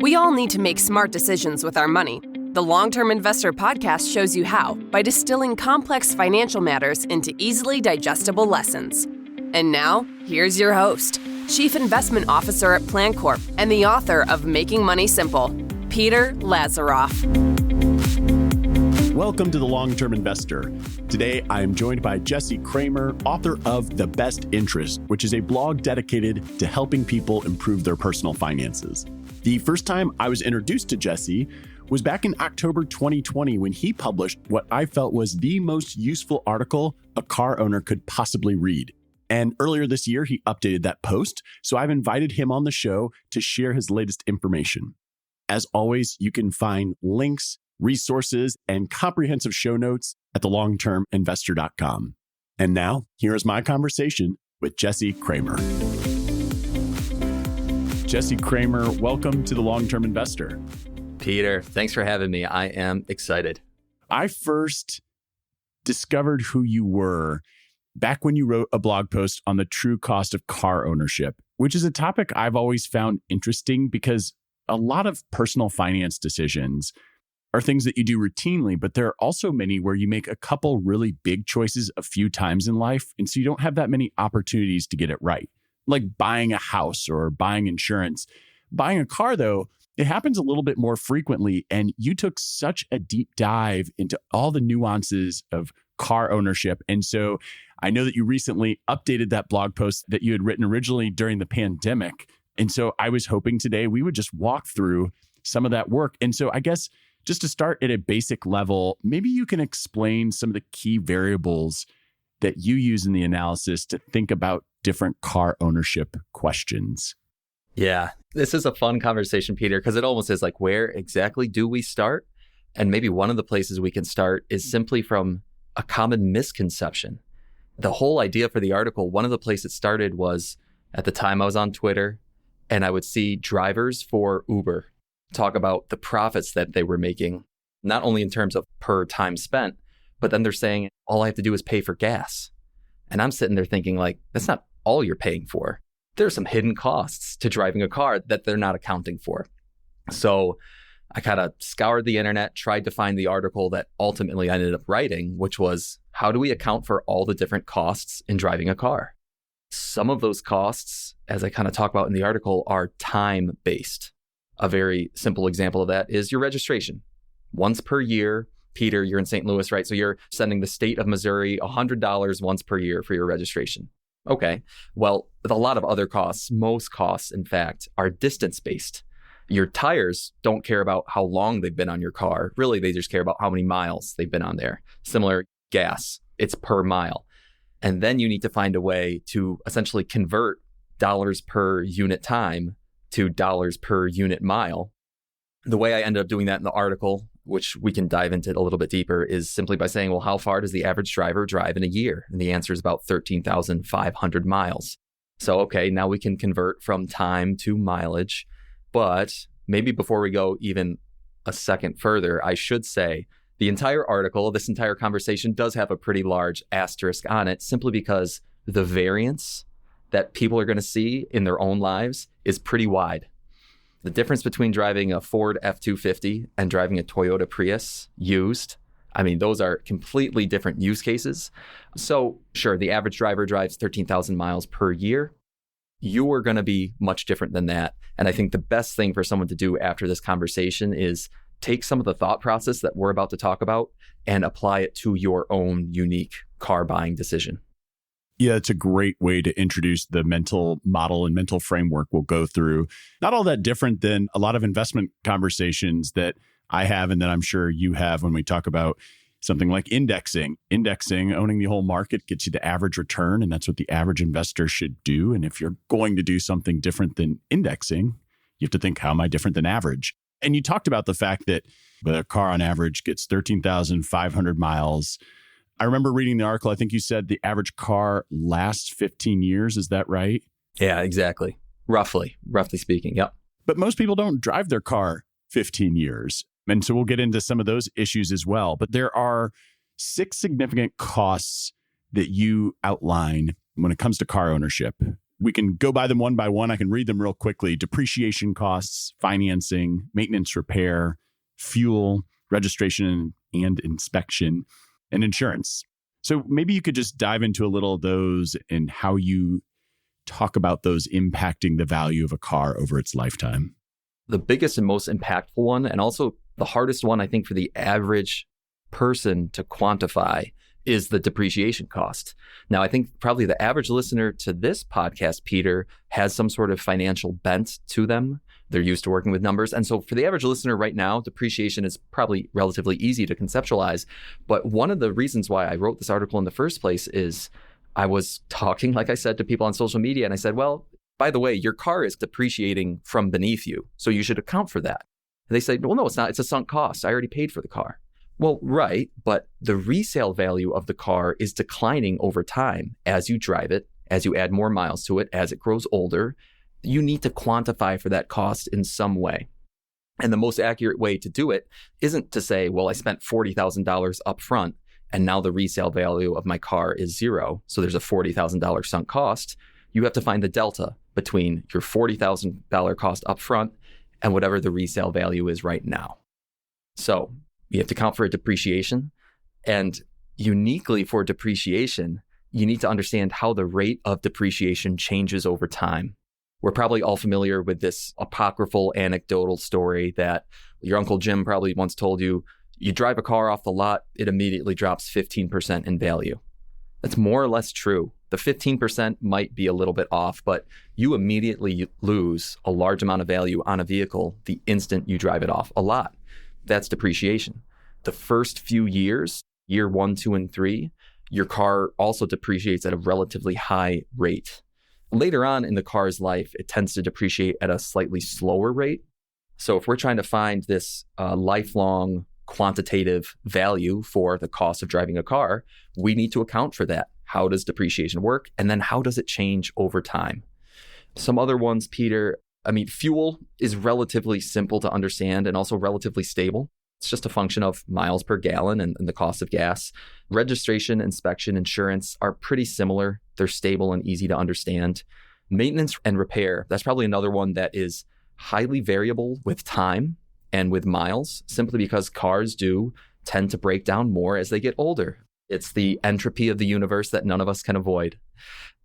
We all need to make smart decisions with our money. The Long-Term Investor Podcast shows you how by distilling complex financial matters into easily digestible lessons. And now, here's your host, Chief Investment Officer at PlanCorp and the author of Making Money Simple, Peter Lazaroff. Welcome to The Long-Term Investor. Today, I am joined by Jesse Cramer, author of The Best Interest, which is a blog dedicated to helping people improve their personal finances. The first time I was introduced to Jesse was back in October 2020 when he published what I felt was the most useful article a car owner could possibly read. And earlier this year, he updated that post, so I've invited him on the show to share his latest information. As always, you can find links, resources, and comprehensive show notes at thelongterminvestor.com. And now, here's my conversation with Jesse Cramer. Jesse Cramer, welcome to The Long-Term Investor. Peter, thanks for having me. I am excited. I first discovered who you were back when you wrote a blog post on the true cost of car ownership, which is a topic I've always found interesting because a lot of personal finance decisions are things that you do routinely, but there are also many where you make a couple really big choices a few times in life, and so you don't have that many opportunities to get it right. Like buying a house or buying insurance. Buying a car, though, it happens a little bit more frequently, and you took such a deep dive into all the nuances of car ownership. And so I know that you recently updated that blog post that you had written originally during the pandemic. And so I was hoping today we would just walk through some of that work. And so I guess just to start at a basic level, maybe you can explain some of the key variables that you use in the analysis to think about different car ownership questions. Yeah, this is a fun conversation, Peter, because it almost is like, where exactly do we start? And maybe one of the places we can start is simply from a common misconception. The whole idea for the article, one of the places it started was at the time I was on Twitter, and I would see drivers for Uber talk about the profits that they were making, not only in terms of per time spent, but then they're saying, all I have to do is pay for gas. And I'm sitting there thinking, like, that's not all you're paying for. There are some hidden costs to driving a car that they're not accounting for. So I kind of scoured the internet, tried to find the article that ultimately I ended up writing, which was, how do we account for all the different costs in driving a car? Some of those costs, as I kind of talk about in the article, are time-based. A very simple example of that is your registration. Once per year, Peter, you're in St. Louis, right? So you're sending the state of Missouri $100 once per year for your registration. Okay. Well, with a lot of other costs, most costs, in fact, are distance-based. Your tires don't care about how long they've been on your car. Really, they just care about how many miles they've been on there. Similar gas, it's per mile. And then you need to find a way to essentially convert dollars per unit time to dollars per unit mile. The way I ended up doing that in the article, which we can dive into a little bit deeper, is simply by saying, well, how far does the average driver drive in a year? And the answer is about 13,500 miles. So, okay, now we can convert from time to mileage. But maybe before we go even a second further, I should say the entire article, this entire conversation does have a pretty large asterisk on it, simply because the variance that people are going to see in their own lives is pretty wide. The difference between driving a Ford F-250 and driving a Toyota Prius used, I mean, those are completely different use cases. So sure, the average driver drives 13,000 miles per year. You are going to be much different than that. And I think the best thing for someone to do after this conversation is take some of the thought process that we're about to talk about and apply it to your own unique car buying decision. Yeah, it's a great way to introduce the mental model and mental framework we'll go through. Not all that different than a lot of investment conversations that I have and that I'm sure you have when we talk about something like indexing. Indexing, owning the whole market, gets you the average return, and that's what the average investor should do. And if you're going to do something different than indexing, you have to think, how am I different than average? And you talked about the fact that the car on average gets 13,500 miles. I remember reading the article. I think you said the average car lasts 15 years. Is that right? Yeah, exactly. Roughly speaking. Yep. But most people don't drive their car 15 years. And so we'll get into some of those issues as well. But there are 6 significant costs that you outline when it comes to car ownership We can go by them one by one. I can read them real quickly. Depreciation costs, financing, maintenance, repair, fuel, registration and inspection, and insurance. So maybe you could just dive into a little of those and how you talk about those impacting the value of a car over its lifetime. The biggest and most impactful one, and also the hardest one, I think, for the average person to quantify is the depreciation cost. Now, I think probably the average listener to this podcast, Peter, has some sort of financial bent to them. They're used to working with numbers. And so for the average listener right now, depreciation is probably relatively easy to conceptualize. But one of the reasons why I wrote this article in the first place is I was talking, like I said, to people on social media. And I said, well, by the way, your car is depreciating from beneath you, so you should account for that. And they said, well, no, it's not. It's a sunk cost. I already paid for the car. Well, right, but the resale value of the car is declining over time as you drive it, as you add more miles to it, as it grows older. You need to quantify for that cost in some way. And the most accurate way to do it isn't to say, well, I spent $40,000 up front and now the resale value of my car is zero. So there's a $40,000 sunk cost. You have to find the delta between your $40,000 cost up front and whatever the resale value is right now. So you have to account for a depreciation. And uniquely for depreciation, you need to understand how the rate of depreciation changes over time. We're probably all familiar with this apocryphal anecdotal story that your Uncle Jim probably once told you. You drive a car off the lot, it immediately drops 15% in value. That's more or less true. The 15% might be a little bit off, but you immediately lose a large amount of value on a vehicle the instant you drive it off a lot. That's depreciation. The first few years, year 1, 2, and 3, your car also depreciates at a relatively high rate. Later on in the car's life, it tends to depreciate at a slightly slower rate. So if we're trying to find this lifelong quantitative value for the cost of driving a car, we need to account for that. How does depreciation work? And then how does it change over time? Some other ones, Peter, fuel is relatively simple to understand and also relatively stable. It's just a function of miles per gallon and the cost of gas. Registration, inspection, insurance are pretty similar. They're stable and easy to understand. Maintenance and repair, that's probably another one that is highly variable with time and with miles, simply because cars do tend to break down more as they get older. It's the entropy of the universe that none of us can avoid.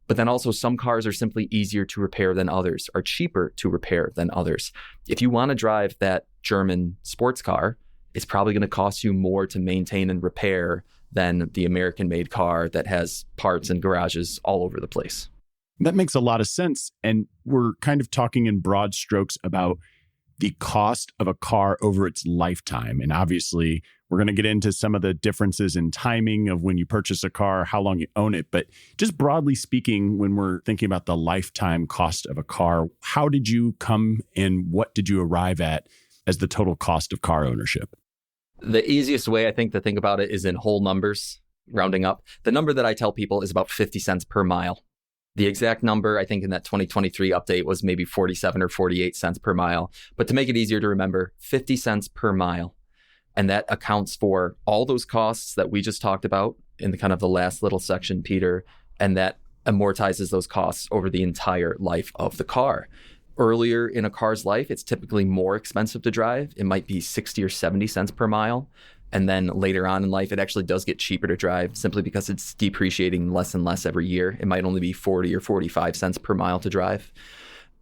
But then also some cars are simply easier to repair than others, are cheaper to repair than others. If you want to drive that German sports car, it's probably going to cost you more to maintain and repair than the American-made car that has parts and garages all over the place. That makes a lot of sense. And we're kind of talking in broad strokes about the cost of a car over its lifetime. And obviously, we're going to get into some of the differences in timing of when you purchase a car, how long you own it. But just broadly speaking, when we're thinking about the lifetime cost of a car, how did you come and what did you arrive at as the total cost of car ownership? The easiest way, I think, to think about it is in whole numbers, rounding up. The number that I tell people is about 50 cents per mile. The exact number, I think, in that 2023 update was maybe 47 or 48 cents per mile. But to make it easier to remember, 50 cents per mile. And that accounts for all those costs that we just talked about in the kind of the last little section, Peter, and that amortizes those costs over the entire life of the car. Earlier in a car's life, it's typically more expensive to drive. It might be 60 or 70 cents per mile. And then later on in life, it actually does get cheaper to drive simply because it's depreciating less and less every year. It might only be 40 or 45 cents per mile to drive.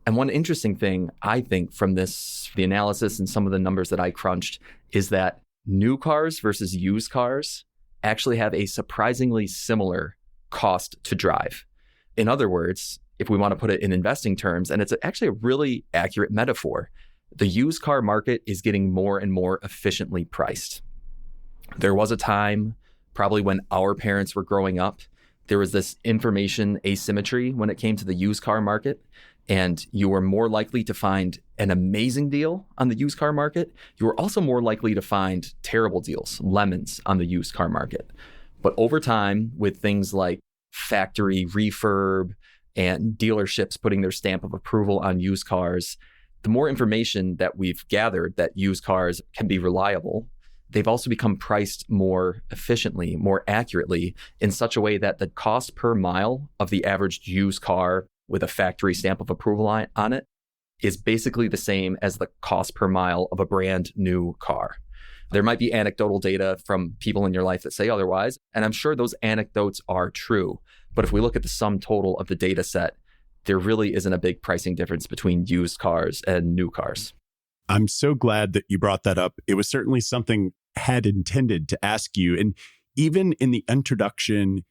And one interesting thing, I think, from this, the analysis and some of the numbers that I crunched, is that new cars versus used cars actually have a surprisingly similar cost to drive. In other words, if we want to put it in investing terms, and it's actually a really accurate metaphor, the used car market is getting more and more efficiently priced. There was a time, probably when our parents were growing up, there was this information asymmetry when it came to the used car market, and you were more likely to find an amazing deal on the used car market. You were also more likely to find terrible deals, lemons, on the used car market. But over time, with things like factory refurb and dealerships putting their stamp of approval on used cars, the more information that we've gathered that used cars can be reliable, they've also become priced more efficiently, more accurately, in such a way that the cost per mile of the average used car with a factory stamp of approval on it is basically the same as the cost per mile of a brand new car. There might be anecdotal data from people in your life that say otherwise, and I'm sure those anecdotes are true. But if we look at the sum total of the data set, there really isn't a big pricing difference between used cars and new cars. I'm so glad that you brought that up. It was certainly something I had intended to ask you. And even in the introduction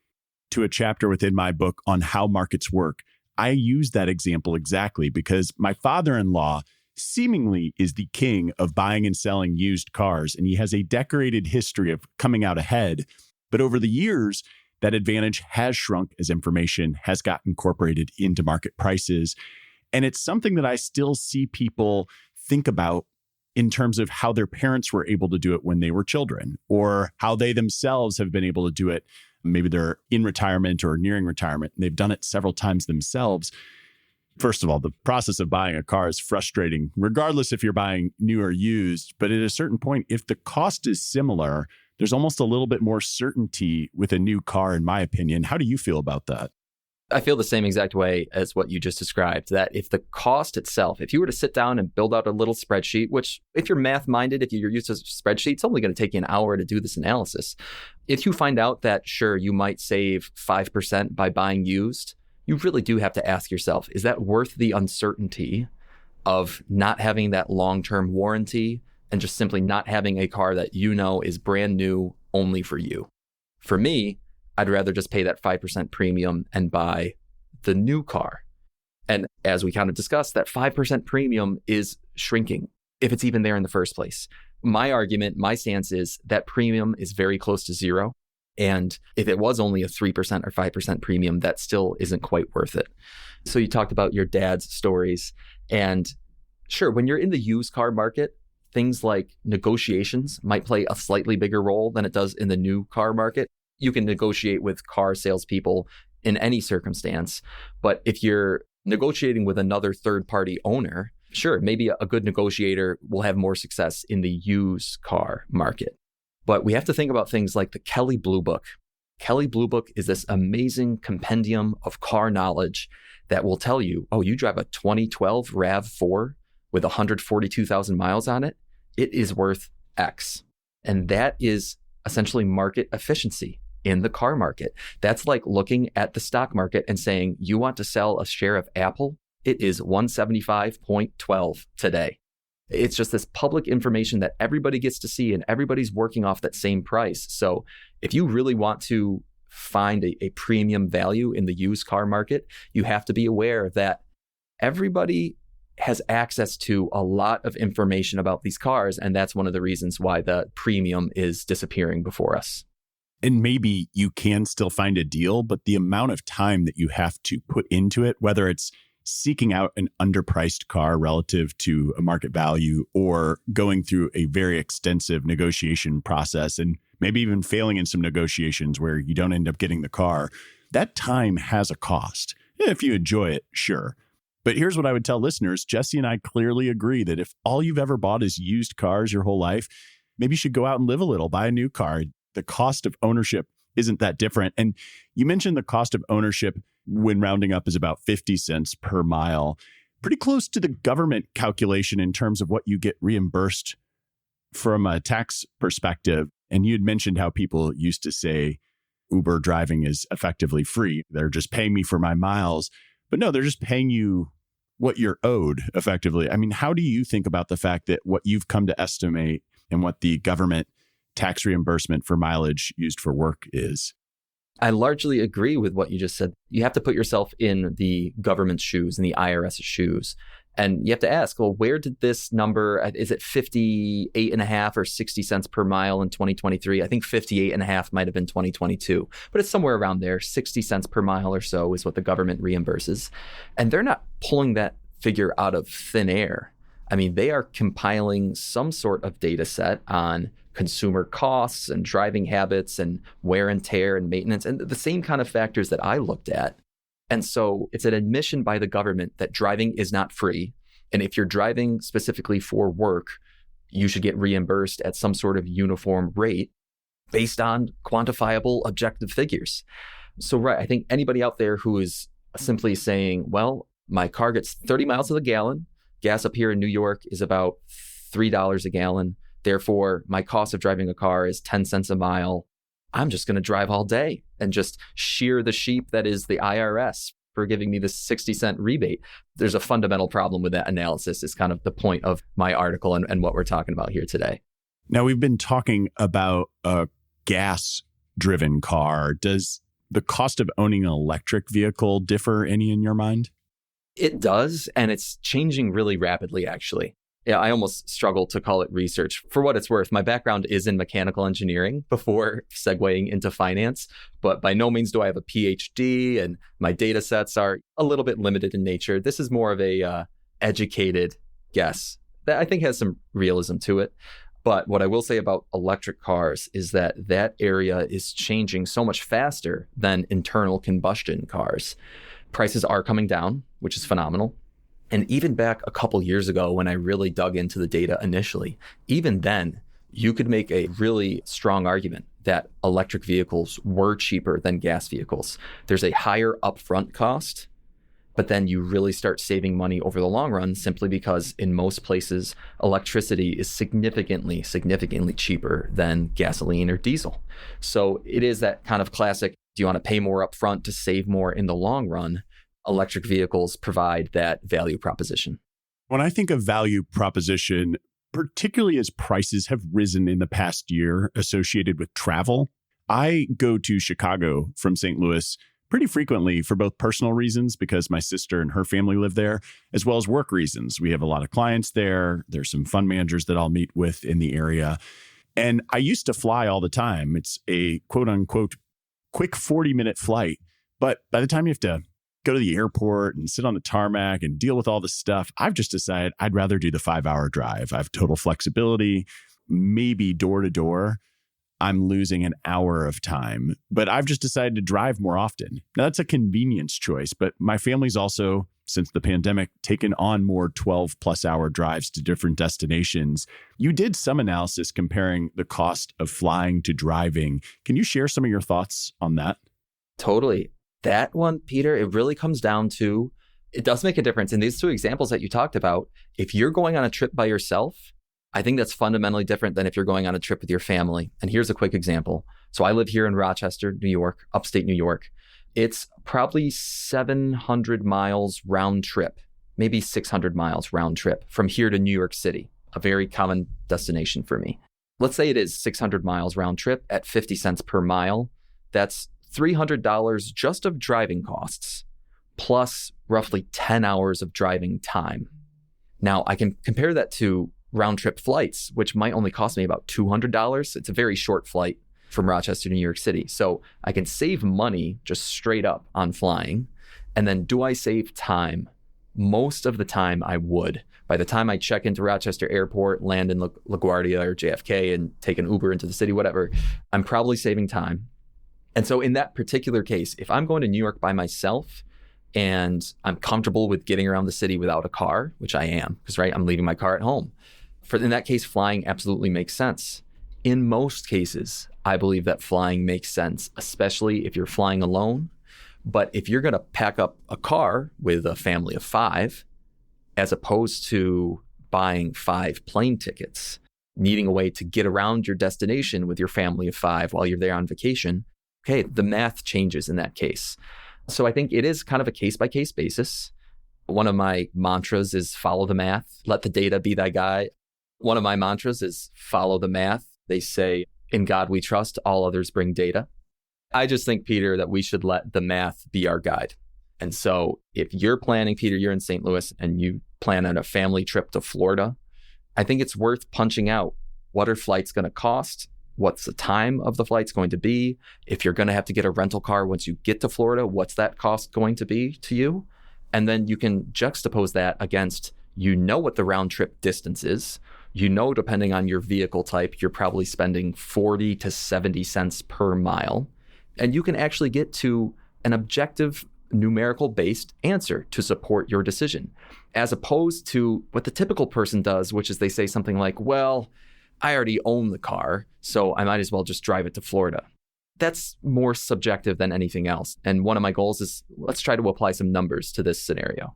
to a chapter within my book on how markets work, I use that example exactly because my father-in-law seemingly is the king of buying and selling used cars, and he has a decorated history of coming out ahead. But over the years, that advantage has shrunk as information has got incorporated into market prices. And it's something that I still see people think about in terms of how their parents were able to do it when they were children, or how they themselves have been able to do it. Maybe they're in retirement or nearing retirement, and they've done it several times themselves. First of all, the process of buying a car is frustrating, regardless if you're buying new or used. But at a certain point, if the cost is similar, there's almost a little bit more certainty with a new car, in my opinion. How do you feel about that? I feel the same exact way as what you just described, that if the cost itself, if you were to sit down and build out a little spreadsheet, which if you're math-minded, if you're used to spreadsheets, it's only going to take you an hour to do this analysis. If you find out that, sure, you might save 5% by buying used, you really do have to ask yourself, is that worth the uncertainty of not having that long-term warranty and just simply not having a car that you know is brand new only for you? For me, I'd rather just pay that 5% premium and buy the new car. And as we kind of discussed, that 5% premium is shrinking if it's even there in the first place. My argument, my stance is that premium is very close to zero. And if it was only a 3% or 5% premium, that still isn't quite worth it. So you talked about your dad's stories. And sure, when you're in the used car market, things like negotiations might play a slightly bigger role than it does in the new car market. You can negotiate with car salespeople in any circumstance. But if you're negotiating with another third-party owner, sure, maybe a good negotiator will have more success in the used car market. But we have to think about things like the Kelley Blue Book. Kelley Blue Book is this amazing compendium of car knowledge that will tell you, oh, you drive a 2012 RAV4 with 142,000 miles on it. It is worth X. And that is essentially market efficiency in the car market. That's like looking at the stock market and saying, you want to sell a share of Apple? It is 175.12 today. It's just this public information that everybody gets to see and everybody's working off that same price. So if you really want to find a premium value in the used car market, you have to be aware that everybody has access to a lot of information about these cars. And that's one of the reasons why the premium is disappearing before us. And maybe you can still find a deal, but the amount of time that you have to put into it, whether it's seeking out an underpriced car relative to a market value or going through a very extensive negotiation process and maybe even failing in some negotiations where you don't end up getting the car, that time has a cost. If you enjoy it, sure. But here's what I would tell listeners. Jesse and I clearly agree that if all you've ever bought is used cars your whole life, maybe you should go out and live a little, buy a new car. The cost of ownership isn't that different. And you mentioned the cost of ownership when rounding up is about 50 cents per mile, pretty close to the government calculation in terms of what you get reimbursed from a tax perspective. And you had mentioned how people used to say Uber driving is effectively free. They're just paying me for my miles. But no, they're just paying you what you're owed effectively. I mean, how do you think about the fact that what you've come to estimate and what the government tax reimbursement for mileage used for work is? I largely agree with what you just said. You have to put yourself in the government's shoes, in the IRS's shoes. And you have to ask, well, where did this number, is it 58.5 or 60 cents per mile in 2023? I think 58.5 might have been 2022, but it's somewhere around there. 60 cents per mile or so is what the government reimburses. And they're not pulling that figure out of thin air. I mean, they are compiling some sort of data set on consumer costs and driving habits and wear and tear and maintenance and the same kind of factors that I looked at. And so it's an admission by the government that driving is not free. And if you're driving specifically for work, you should get reimbursed at some sort of uniform rate based on quantifiable objective figures. So, right, I think anybody out there who is simply saying, well, my car gets 30 miles to the gallon. Gas up here in New York is about $3 a gallon. Therefore, my cost of driving a car is 10 cents a mile. I'm just going to drive all day and just shear the sheep that is the IRS for giving me this 60-cent rebate. There's a fundamental problem with that analysis is kind of the point of my article and what we're talking about here today. Now, we've been talking about a gas-driven car. Does the cost of owning an electric vehicle differ any in your mind? It does, and it's changing really rapidly, actually. Yeah, I almost struggle to call it research. For what it's worth, my background is in mechanical engineering before segueing into finance, but by no means do I have a PhD, and my data sets are a little bit limited in nature. This is more of a educated guess that I think has some realism to it. But what I will say about electric cars is that area is changing so much faster than internal combustion cars. Prices are coming down, which is phenomenal. And even back a couple years ago when I really dug into the data initially, even then, you could make a really strong argument that electric vehicles were cheaper than gas vehicles. There's a higher upfront cost, but then you really start saving money over the long run simply because in most places, electricity is significantly cheaper than gasoline or diesel. So it is that kind of classic, do you want to pay more upfront to save more in the long run? Electric vehicles provide that value proposition. When I think of value proposition, particularly as prices have risen in the past year associated with travel, I go to Chicago from St. Louis pretty frequently for both personal reasons, because my sister and her family live there, as well as work reasons. We have a lot of clients there. There's some fund managers that I'll meet with in the area. And I used to fly all the time. It's a quote unquote quick 40-minute flight. But by the time you have to go to the airport and sit on the tarmac and deal with all this stuff, I've just decided I'd rather do the 5-hour drive. I have total flexibility, maybe door to door. I'm losing an hour of time, but I've just decided to drive more often. Now, that's a convenience choice, but my family's also, since the pandemic, taken on more 12+ hour drives to different destinations. You did some analysis comparing the cost of flying to driving. Can you share some of your thoughts on that? Totally. That one, Peter, it really comes down to, it does make a difference. In these two examples that you talked about, if you're going on a trip by yourself, I think that's fundamentally different than if you're going on a trip with your family. And here's a quick example. So I live here in Rochester, New York, upstate New York. It's probably 700 miles round trip, maybe 600 miles round trip from here to New York City, a very common destination for me. Let's say it is 600 miles round trip at 50 cents per mile. That's $300 just of driving costs, plus roughly 10 hours of driving time. Now, I can compare that to round trip flights, which might only cost me about $200. It's a very short flight from Rochester to New York City. So I can save money just straight up on flying. And then do I save time? Most of the time I would. By the time I check into Rochester Airport, land in LaGuardia or JFK and take an Uber into the city, whatever, I'm probably saving time. And so in that particular case, if I'm going to New York by myself and I'm comfortable with getting around the city without a car, which I am, because I'm leaving my car at home. In that case, flying absolutely makes sense. In most cases, I believe that flying makes sense, especially if you're flying alone. But if you're going to pack up a car with a family of 5, as opposed to buying 5 plane tickets, needing a way to get around your destination with your family of 5 while you're there on vacation, okay, the math changes in that case. So I think it is kind of a case-by-case basis. One of my mantras is follow the math, let the data be thy guide. One of my mantras is follow the math. They say, in God we trust, all others bring data. I just think, Peter, that we should let the math be our guide. And so if you're planning, Peter, you're in St. Louis and you plan on a family trip to Florida, I think it's worth punching out what are flights going to cost? What's the time of the flight's going to be? If you're going to have to get a rental car once you get to Florida, what's that cost going to be to you? And then you can juxtapose that against, what the round trip distance is. Depending on your vehicle type, you're probably spending 40 to 70 cents per mile. And you can actually get to an objective numerical based answer to support your decision, as opposed to what the typical person does, which is they say something like, well, I already own the car, so I might as well just drive it to Florida. that's more subjective than anything else. And one of my goals is let's try to apply some numbers to this scenario.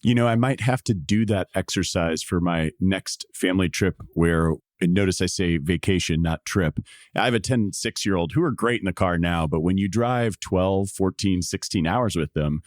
I might have to do that exercise for my next family trip where, and notice I say vacation, not trip. I have a 10, 6-year-old who are great in the car now, but when you drive 12, 14, 16 hours with them,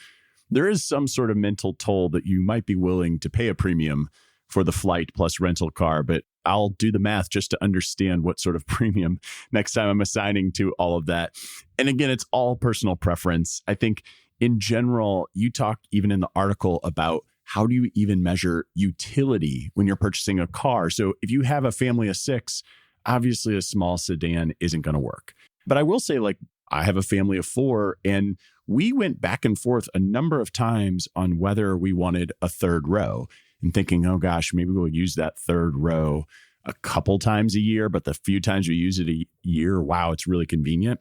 there is some sort of mental toll that you might be willing to pay a premium for the flight plus rental car. But I'll do the math just to understand what sort of premium next time I'm assigning to all of that. And again, it's all personal preference. I think in general, you talk even in the article about how do you even measure utility when you're purchasing a car? So if you have a family of 6, obviously a small sedan isn't going to work. But I will say, like, I have a family of 4, and we went back and forth a number of times on whether we wanted a third row and thinking, oh gosh, maybe we'll use that third row a couple times a year, but the few times we use it a year, wow, it's really convenient.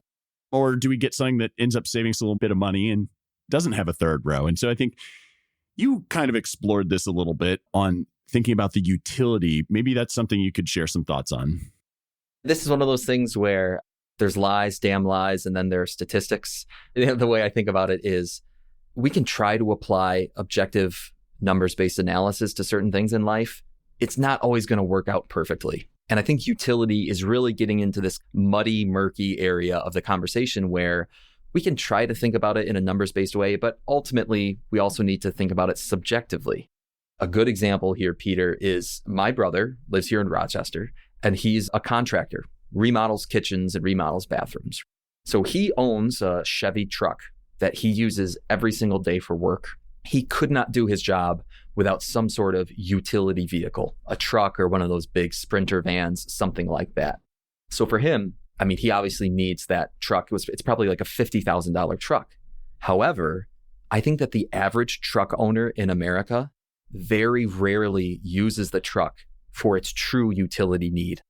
Or do we get something that ends up saving us a little bit of money and doesn't have a third row? And so I think you kind of explored this a little bit on thinking about the utility. Maybe that's something you could share some thoughts on. This is one of those things where there's lies, damn lies, and then there's statistics. The way I think about it is we can try to apply objective numbers-based analysis to certain things in life. It's not always going to work out perfectly. And I think utility is really getting into this muddy, murky area of the conversation where we can try to think about it in a numbers-based way, but ultimately, we also need to think about it subjectively. A good example here, Peter, is my brother lives here in Rochester, and he's a contractor, remodels kitchens and remodels bathrooms. So he owns a Chevy truck that he uses every single day for work. He could not do his job without some sort of utility vehicle, a truck or one of those big Sprinter vans, something like that. So for him, I mean, he obviously needs that truck. It's probably like a $50,000 truck. However, I think that the average truck owner in America very rarely uses the truck for its true utility need.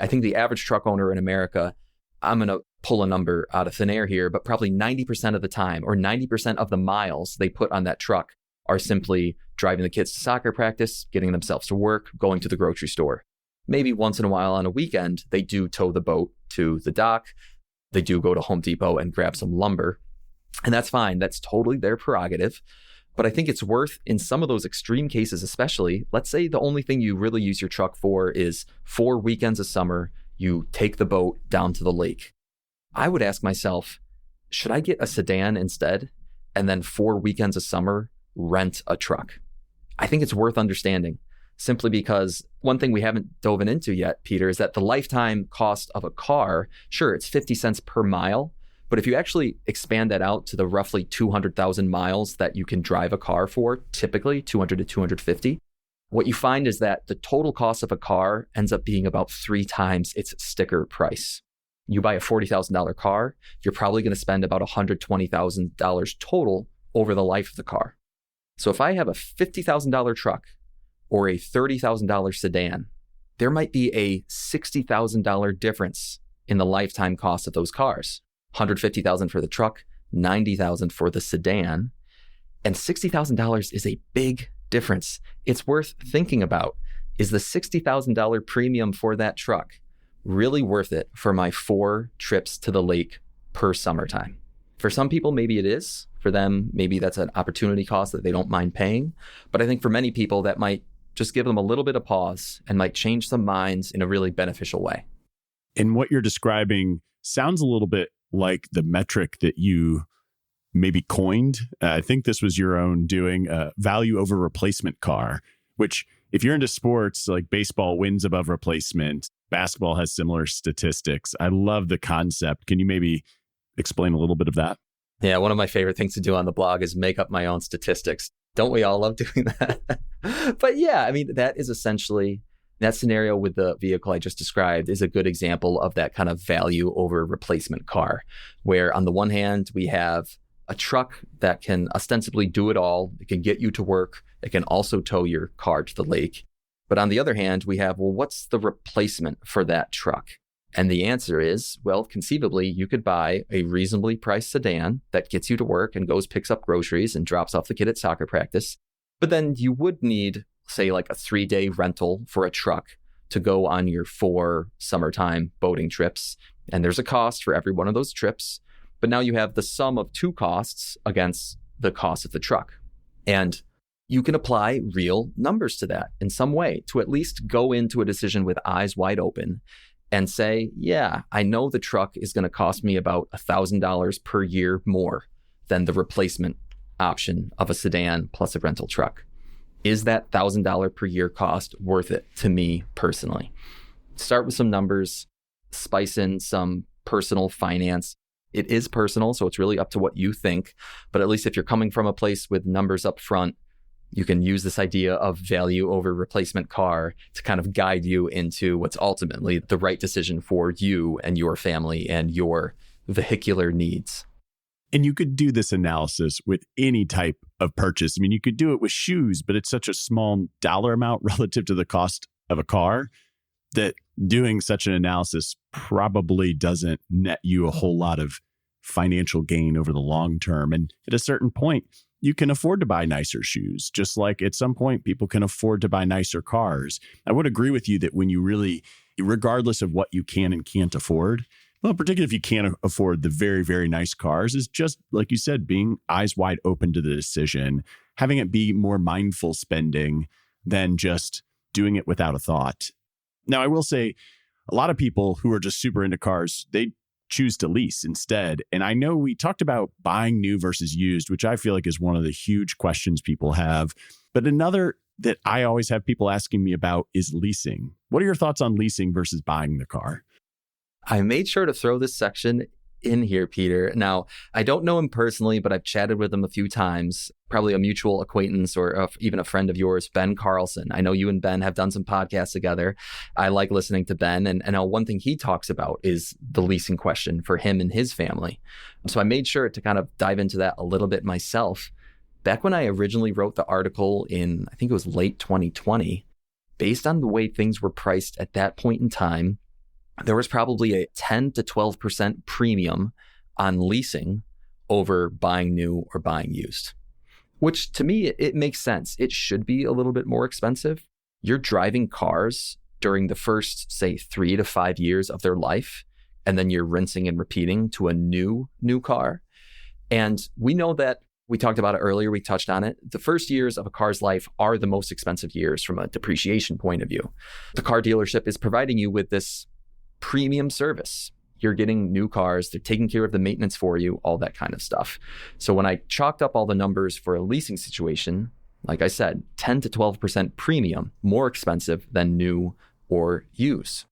I think the average truck owner in America, I'm going to pull a number out of thin air here, but probably 90% of the time or 90% of the miles they put on that truck are simply driving the kids to soccer practice, getting themselves to work, going to the grocery store. Maybe once in a while on a weekend, they do tow the boat to the dock. They do go to Home Depot and grab some lumber. And that's fine. That's totally their prerogative. But I think it's worth, in some of those extreme cases especially, let's say the only thing you really use your truck for is 4 weekends a summer, you take the boat down to the lake. I would ask myself, should I get a sedan instead? And then 4 weekends a summer, rent a truck? I think it's worth understanding, simply because one thing we haven't dove into yet, Peter, is that the lifetime cost of a car, sure, it's 50 cents per mile. But if you actually expand that out to the roughly 200,000 miles that you can drive a car for, typically 200 to 250, what you find is that the total cost of a car ends up being about 3 times its sticker price. You buy a $40,000 car, you're probably going to spend about $120,000 total over the life of the car. So if I have a $50,000 truck or a $30,000 sedan, there might be a $60,000 difference in the lifetime cost of those cars. $150,000 for the truck, $90,000 for the sedan, and $60,000 is a big difference. It's worth thinking about. Is the $60,000 premium for that truck really worth it for my 4 trips to the lake per summertime? For some people, maybe it is. For them, maybe that's an opportunity cost that they don't mind paying. But I think for many people, that might just give them a little bit of pause and might change some minds in a really beneficial way. And what you're describing sounds a little bit like the metric that you maybe coined. I think this was your own doing, value over replacement car, which if you're into sports, like baseball wins above replacement, basketball has similar statistics. I love the concept. Can you maybe explain a little bit of that? Yeah, one of my favorite things to do on the blog is make up my own statistics. Don't we all love doing that? But yeah, I mean, that is essentially, that scenario with the vehicle I just described is a good example of that kind of value over replacement car, where on the one hand, we have a truck that can ostensibly do it all. It can get you to work. It can also tow your car to the lake. But on the other hand, we have, well, what's the replacement for that truck? And the answer is, well, conceivably, you could buy a reasonably priced sedan that gets you to work and goes, picks up groceries and drops off the kid at soccer practice. But then you would need, say, like a 3-day rental for a truck to go on your 4 summertime boating trips. And there's a cost for every one of those trips. But now you have the sum of two costs against the cost of the truck. And you can apply real numbers to that in some way to at least go into a decision with eyes wide open and say, yeah, I know the truck is going to cost me about $1,000 per year more than the replacement option of a sedan plus a rental truck. Is that $1,000 per year cost worth it to me personally? Start with some numbers, spice in some personal finance. It is personal, so it's really up to what you think. But at least if you're coming from a place with numbers up front, you can use this idea of value over replacement car to kind of guide you into what's ultimately the right decision for you and your family and your vehicular needs. And you could do this analysis with any type of purchase. I mean, you could do it with shoes, but it's such a small dollar amount relative to the cost of a car that doing such an analysis probably doesn't net you a whole lot of financial gain over the long term. And at a certain point, you can afford to buy nicer shoes, just like at some point people can afford to buy nicer cars. I would agree with you that when you really, regardless of what you can and can't afford, well, particularly if you can't afford the very, very nice cars, is just, like you said, being eyes wide open to the decision, having it be more mindful spending than just doing it without a thought. Now, I will say a lot of people who are just super into cars, they choose to lease instead. And I know we talked about buying new versus used, which I feel like is one of the huge questions people have. But another that I always have people asking me about is leasing. What are your thoughts on leasing versus buying the car? I made sure to throw this section in here, Peter. Now, I don't know him personally, but I've chatted with him a few times, probably a mutual acquaintance or even a friend of yours, Ben Carlson. I know you and Ben have done some podcasts together. I like listening to Ben. And one thing he talks about is the leasing question for him and his family. So I made sure to kind of dive into that a little bit myself. Back when I originally wrote the article in, I think it was late 2020, based on the way things were priced at that point in time, there was probably a 10 to 12% premium on leasing over buying new or buying used, which to me, it makes sense. It should be a little bit more expensive. You're driving cars during the first, say, 3 to 5 years of their life, and then you're rinsing and repeating to a new car. And we know that, we talked about it earlier, we touched on it. The first years of a car's life are the most expensive years from a depreciation point of view. The car dealership is providing you with this premium service. You're getting new cars, they're taking care of the maintenance for you, all that kind of stuff. So when I chalked up all the numbers for a leasing situation, like I said, 10 to 12% premium, more expensive than new or used.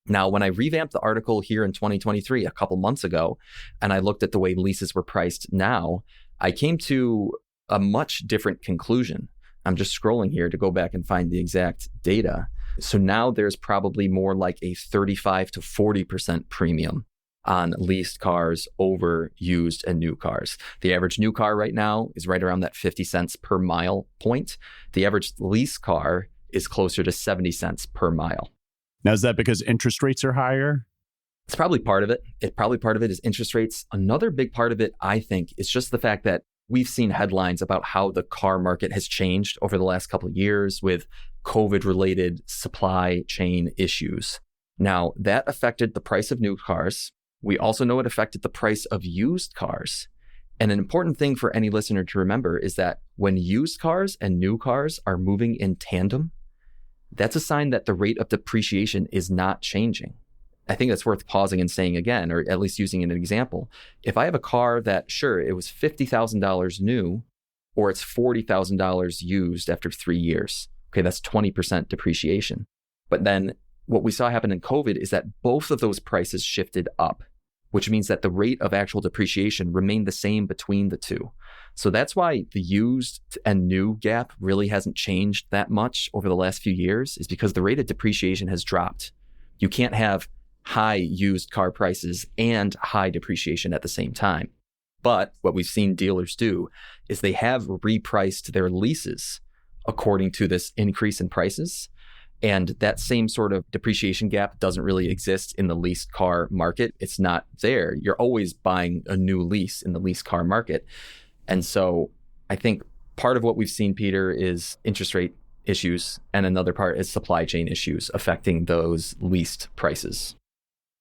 Now, when I revamped the article here in 2023, a couple months ago, and I looked at the way leases were priced now, I came to a much different conclusion. I'm just scrolling here to go back and find the exact data. So now there's probably more like a 35 to 40% premium on leased cars over used and new cars. The average new car right now is right around that 50 cents per mile point. The average lease car is closer to 70 cents per mile. Now, is that because interest rates are higher? It's probably part of it. Probably part of it is interest rates. Another big part of it, I think, is just the fact that we've seen headlines about how the car market has changed over the last couple of years with COVID-related supply chain issues. Now, that affected the price of new cars. We also know it affected the price of used cars. And an important thing for any listener to remember is that when used cars and new cars are moving in tandem, that's a sign that the rate of depreciation is not changing. I think that's worth pausing and saying again, or at least using an example. If I have a car that, sure, it was $50,000 new, or it's $40,000 used after 3 years, okay, that's 20% depreciation. But then what we saw happen in COVID is that both of those prices shifted up, which means that the rate of actual depreciation remained the same between the two. So that's why the used and new gap really hasn't changed that much over the last few years, is because the rate of depreciation has dropped. You can't have high used car prices and high depreciation at the same time. But what we've seen dealers do is they have repriced their leases according to this increase in prices. And that same sort of depreciation gap doesn't really exist in the leased car market. It's not there. You're always buying a new lease in the leased car market. And so I think part of what we've seen, Peter, is interest rate issues. And another part is supply chain issues affecting those leased prices.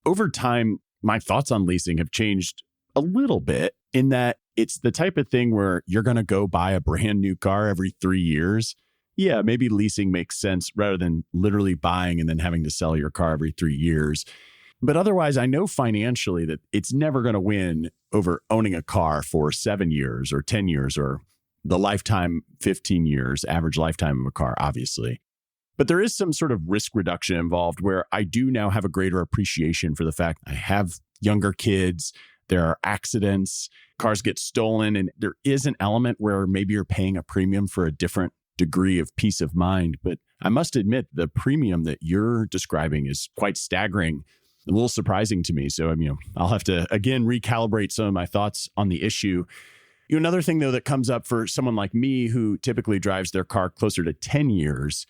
Over time, my thoughts on leasing have changed a little bit in that it's the type of thing where you're going to go buy a brand new car every 3 years. Yeah, maybe leasing makes sense rather than literally buying and then having to sell your car every 3 years. But otherwise, I know financially that it's never going to win over owning a car for 7 years or 10 years or the lifetime, 15 years, average lifetime of a car, obviously. But there is some sort of risk reduction involved where I do now have a greater appreciation for the fact I have younger kids, there are accidents, cars get stolen, and there is an element where maybe you're paying a premium for a different degree of peace of mind. But I must admit, the premium that you're describing is quite staggering, a little surprising to me. So I'll have to, again, recalibrate some of my thoughts on the issue. Another thing, though, that comes up for someone like me who typically drives their car closer to 10 years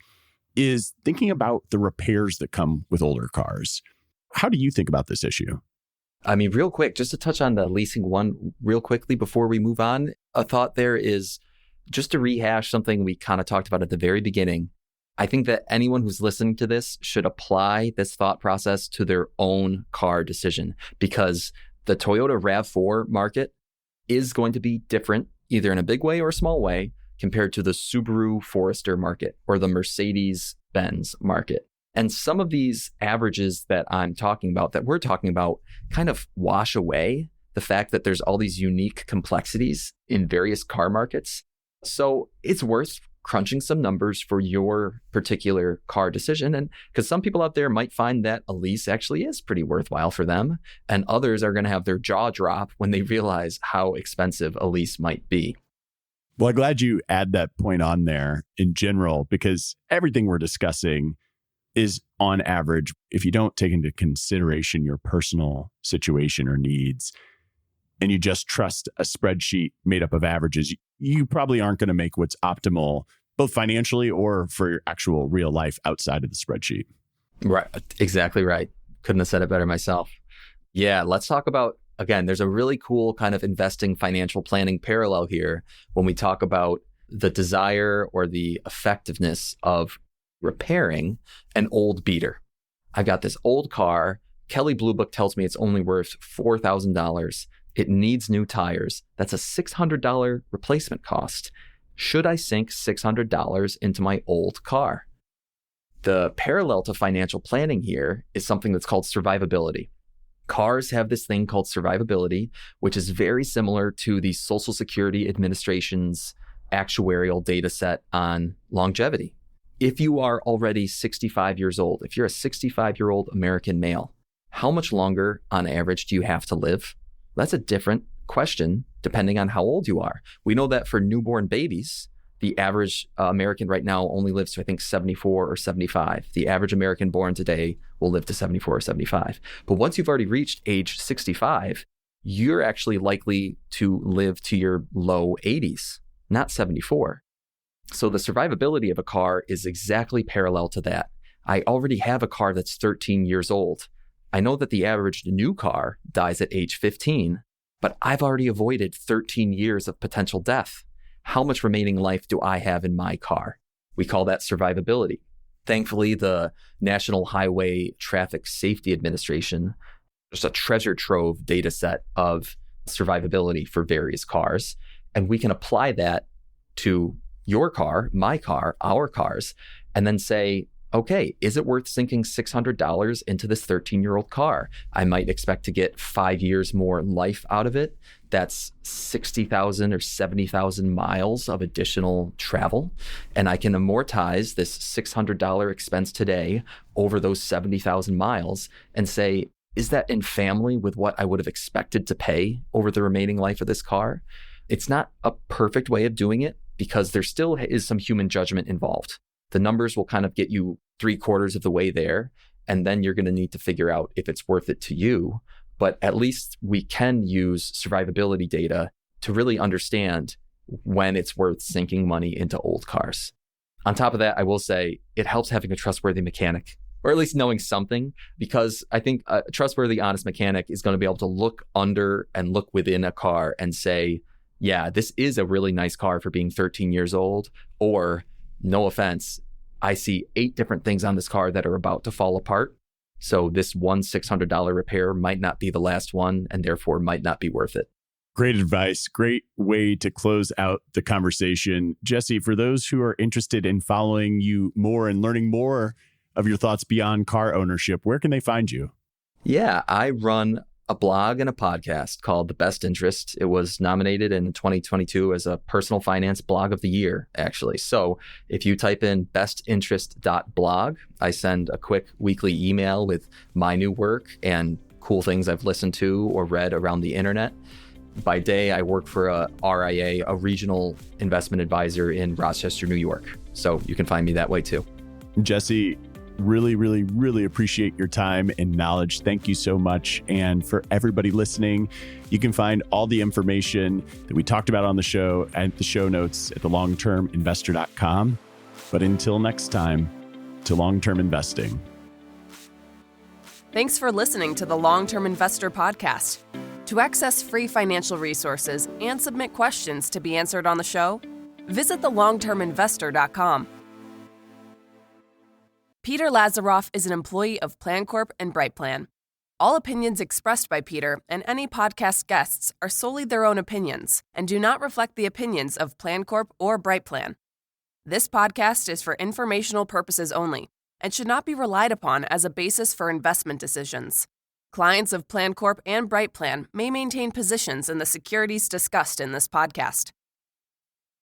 is thinking about the repairs that come with older cars. How do you think about this issue? Real quick, just to touch on the leasing one real quickly before we move on, a thought there is just to rehash something we kind of talked about at the very beginning. I think that anyone who's listening to this should apply this thought process to their own car decision, because the Toyota RAV4 market is going to be different, either in a big way or a small way, compared to the Subaru Forester market or the Mercedes-Benz market. And some of these averages that I'm talking about, that we're talking about, kind of wash away the fact that there's all these unique complexities in various car markets. So it's worth crunching some numbers for your particular car decision. And because some people out there might find that a lease actually is pretty worthwhile for them, and others are going to have their jaw drop when they realize how expensive a lease might be. Well, I'm glad you add that point on there in general, because everything we're discussing is on average, if you don't take into consideration your personal situation or needs, and you just trust a spreadsheet made up of averages, you probably aren't going to make what's optimal, both financially or for your actual real life outside of the spreadsheet. Right. Exactly right. Couldn't have said it better myself. Yeah. Let's talk about, again, there's a really cool kind of investing financial planning parallel here when we talk about the desire or the effectiveness of repairing an old beater. I've got this old car. Kelley Blue Book tells me it's only worth $4,000. It needs new tires. That's a $600 replacement cost. Should I sink $600 into my old car? The parallel to financial planning here is something that's called survivability. Cars have this thing called survivability, which is very similar to the Social Security Administration's actuarial data set on longevity. If you are already 65 years old, if you're a 65-year-old American male, how much longer on average do you have to live? That's a different question depending on how old you are. We know that for newborn babies, the average American right now only lives to, I think, 74 or 75. The average American born today will live to 74 or 75. But once you've already reached age 65, you're actually likely to live to your low 80s, not 74. So the survivability of a car is exactly parallel to that. I already have a car that's 13 years old. I know that the average new car dies at age 15, but I've already avoided 13 years of potential death. How much remaining life do I have in my car? We call that survivability. Thankfully, the National Highway Traffic Safety Administration, there's a treasure trove data set of survivability for various cars, and we can apply that to your car, my car, our cars, and then say, okay, is it worth sinking $600 into this 13-year-old car? I might expect to get 5 years more life out of it. That's 60,000 or 70,000 miles of additional travel. And I can amortize this $600 expense today over those 70,000 miles and say, is that in family with what I would have expected to pay over the remaining life of this car? It's not a perfect way of doing it because there still is some human judgment involved. The numbers will kind of get you 3/4 of the way there, and then you're going to need to figure out if it's worth it to you. But at least we can use survivability data to really understand when it's worth sinking money into old cars. On top of that, I will say it helps having a trustworthy mechanic, or at least knowing something, because I think a trustworthy, honest mechanic is going to be able to look under and look within a car and say, yeah, this is a really nice car for being 13 years old, or no offense, I see 8 different things on this car that are about to fall apart. So this one $600 repair might not be the last one and therefore might not be worth it. Great advice. Great way to close out the conversation. Jesse, for those who are interested in following you more and learning more of your thoughts beyond car ownership, where can they find you? Yeah, I run a blog and a podcast called The Best Interest. It was nominated in 2022 as a personal finance blog of the year, actually. So if you type in bestinterest.blog, I send a quick weekly email with my new work and cool things I've listened to or read around the internet. By day, I work for a RIA, a regional investment advisor in Rochester, New York. So you can find me that way too. Jesse, really appreciate your time and knowledge. Thank you so much. And for everybody listening, you can find all the information that we talked about on the show and the show notes at thelongterminvestor.com. But until next time, to long-term investing. Thanks for listening to the Long-Term Investor Podcast. To access free financial resources and submit questions to be answered on the show, visit thelongterminvestor.com. Peter Lazaroff is an employee of PlanCorp and BrightPlan. All opinions expressed by Peter and any podcast guests are solely their own opinions and do not reflect the opinions of PlanCorp or BrightPlan. This podcast is for informational purposes only and should not be relied upon as a basis for investment decisions. Clients of PlanCorp and BrightPlan may maintain positions in the securities discussed in this podcast.